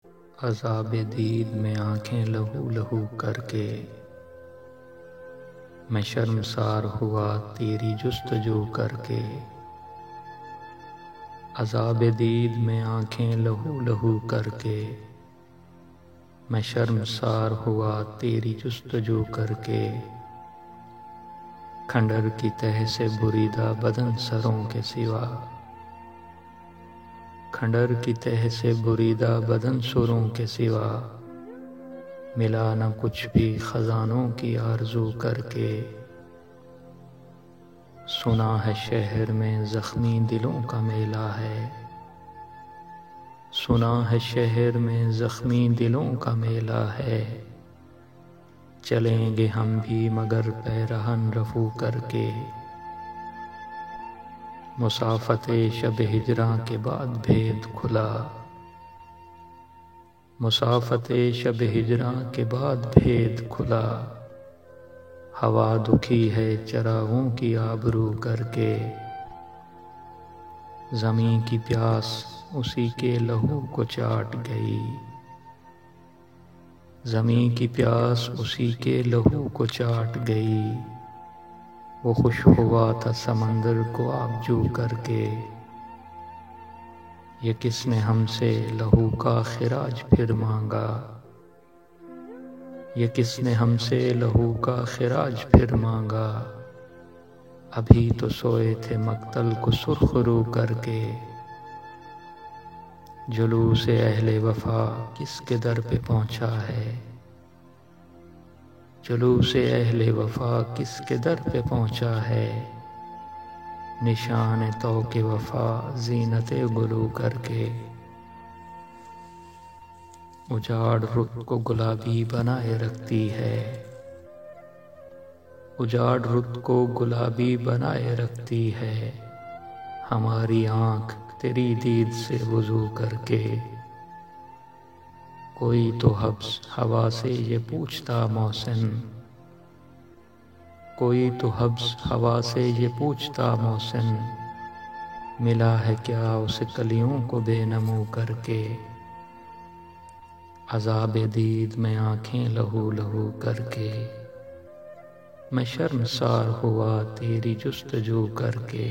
عذاب دید میں آنکھیں لہو لہو کر کے میں شرمسار ہوا تیری جستجو کر کے۔ عذاب دید میں آنکھیں لہو لہو کر کے میں شرمسار ہوا تیری جستجو کر کے۔ کھنڈر کی تہ سے بریدہ بدن سروں کے سوا، کھنڈر کی تہ سے بریدہ بدن سروں کے سوا، ملا نہ کچھ بھی خزانوں کی آرزو کر کے۔ سنا ہے شہر میں زخمی دلوں کا میلہ ہے، سنا ہے شہر میں زخمی دلوں کا میلہ ہے۔ چلیں گے ہم بھی مگر پیرہن رفو کر کے، مسافت شب ہجراں کے بعد بھید کھلا، مسافت شب ہجراں کے بعد بھید کھلا۔ ہوا دکھی ہے چراغوں کی آبرو کر کے، زمیں کی پیاس اسی کے لہو کو چاٹ گئی، زمیں کی پیاس اسی کے لہو کو چاٹ گئی۔ وہ خوش ہوا تھا سمندر کو آبجو کر کے، یہ کس نے ہم سے لہو کا خراج پھر مانگا، یہ کس نے ہم سے لہو کا خراج پھر مانگا۔ ابھی تو سوئے تھے مقتل کو سرخ رو کر کے، جلوس اہل وفا کس کے در پہ پہنچا ہے، جلوس اہل وفا کس کے در پہ پہنچا ہے۔ نشان طوق وفا زینت گلو کر کے، اجاڑ رخ کو گلابی بنائے رکھتی ہے، اجاڑ رخ کو گلابی بنائے رکھتی ہے۔ ہماری آنکھ تیری دید سے وضو کر کے، کوئی تو حبس ہوا سے یہ پوچھتا محسن، کوئی تو حبس ہوا سے یہ پوچھتا محسن، ملا ہے کیا اسے کلیوں کو بے نمو کر کے۔ عذاب دید میں آنکھیں لہو لہو کر کے میں شرمسار ہوا تیری جستجو کر کے۔